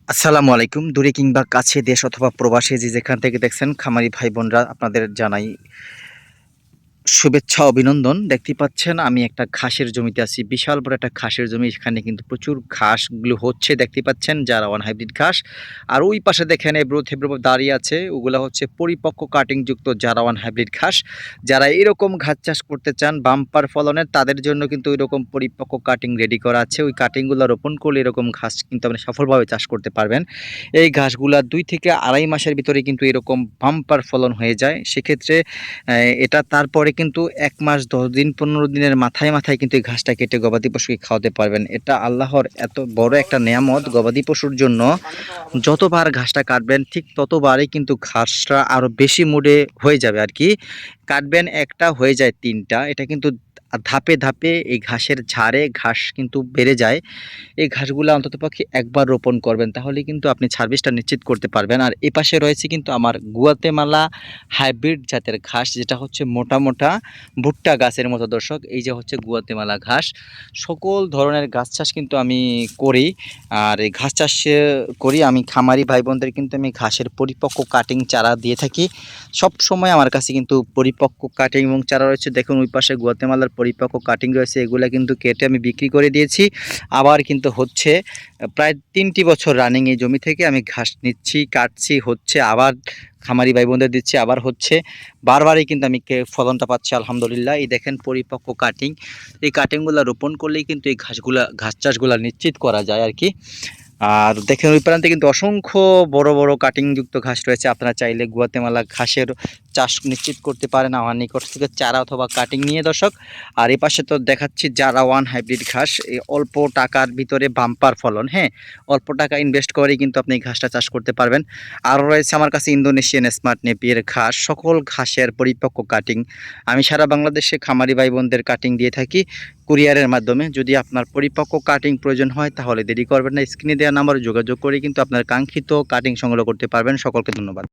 আসসালামু আলাইকুম। দূরে কিংবা কাছে, দেশ অথবা প্রবাসে যে যেখান থেকে দেখছেন, খামারি ভাই বোনরা আপনাদের জানাই শুভেচ্ছা, অভিনন্দন। দেখতেই পাচ্ছেন আমি একটা ঘাসের জমিতে আছি। বিশাল বড় একটা ঘাসের জমি। এখানে কিন্তু প্রচুর ঘাসগুলো হচ্ছে দেখতেই পাচ্ছেন, জারাওয়ান হাইব্রিড ঘাস। আর ওই পাশে দেখেন এবড়ো থেবড়ো দাঁড়িয়ে আছে, ওগুলা হচ্ছে পরিপক্ক কাটিংযুক্ত জারাওয়ান হাইব্রিড ঘাস। যারা এরকম ঘাস চাষ করতে চান বাম্পার ফলনের, তাদের জন্য কিন্তু ওইরকম পরিপক্ক কাটিং রেডি করা আছে। ওই কাটিংগুলো রোপণ করলে এরকম ঘাস কিন্তু আপনি সফলভাবে চাষ করতে পারবেন। এই ঘাসগুলা ২ থেকে আড়াই মাসের ভিতরে কিন্তু এরকম বাম্পার ফলন হয়ে যায়। সেক্ষেত্রে এটা তারপরে কিন্তু ১ মাস ১০ দিন ১৫ দিনের মাথায় কিন্তু এই ঘাসটা কেটে গবাদি পশুকে খাওয়াতে পারবেন। এটা আল্লাহর এত বড় একটা নেয়ামত গবাদি পশুর জন্য। যতবার ঘাসটা কাটবেন ঠিক ততবারই কিন্তু ঘাসটা আরো বেশি মুড়ে হয়ে যাবে আরকি। কাটবেন একটা হয়ে যায় ৩ টা। এটা কিন্তু ধাপে এই ঘাসের ঝাড়ে ঘাস কিন্তু বেড়ে যায়। এই ঘাসগুলা অন্ততপক্ষে একবার রোপণ করবেন, তাহলেই কিন্তু আপনি সার্ভিসটা নিশ্চিত করতে পারবেন। আর এপাশে রয়েছে কিন্তু আমার গুয়াতেমালা হাইব্রিড জাতের ঘাস, যেটা হচ্ছে মোটা ভুট্টা গাছের মতো দর্শক। এই যে হচ্ছে গুয়াতেমালা ঘাস। সকল ধরনের ঘাস চাষ কিন্তু আমি করি। আর এই ঘাস চাষ করি আমি খামারি ভাই বোনদের, কিন্তু আমি ঘাসের পরিপক্ক কাটিং চারা দিয়ে থাকি। সবসময় আমার কাছে কিন্তু পরিপক্ক কাটিং এবং চারা রয়েছে। দেখুন ওই পাশে গুয়াতেমালার পরিপক্ক কাটিং রয়েছে, এগুলা কিন্তু কেটে আমি বিক্রি করে দিয়েছি। আবার কিন্তু হচ্ছে প্রায় ৩টি বছর রানিং এই জমি থেকে আমি ঘাস নিচ্ছি, কাটছি, হচ্ছে আবার খামারি ভাই বোনদের দিচ্ছি, আবার হচ্ছে। বারবারই কিন্তু আমি ফলনটা পাচ্ছি আলহামদুলিল্লাহ। এই দেখেন পরিপক্ক কাটিং। এই কাটিংগুলা রোপণ করলেই কিন্তু এই ঘাস চাষগুলা নিশ্চিত করা যায় আরকি। আর দেখেন ওই প্রান্তে কিন্তু অসংখ্য বড় কাটিংযুক্ত ঘাস রয়েছে। আপনারা চাইলে গুয়াতেমালা ঘাসের চাষ নিশ্চিত করতে পারেন আমার নিকট থেকে চারা অথবা কাটিং নিয়ে দর্শক। আর এপাশে তো দেখাচ্ছি জারাওয়ান হাইব্রিড ঘাস। এই অল্প টাকার ভিতরে বাম্পার ফলন, হ্যাঁ? অল্প টাকা ইনভেস্ট করেই কিন্তু আপনি এই ঘাসটা চাষ করতে পারবেন। আরও রয়েছে আমার কাছে ইন্দোনেশিয়ান স্মার্ট নেপিয়ার ঘাস। সকল ঘাসের পরিপক্ক কাটিং আমি সারা বাংলাদেশে খামারি ভাই বোনদের কাটিং দিয়ে থাকি কুরিয়ারের মাধ্যমে। যদি আপনার পরিপক্ক কাটিং প্রয়োজন হয় তাহলে দেরি করবেন না, স্ক্রিনে দেওয়া নাম্বারে যোগাযোগ করে কিন্তু আপনার কাঙ্ক্ষিত কাটিং সংগ্রহ করতে পারবেন। সকলকে ধন্যবাদ।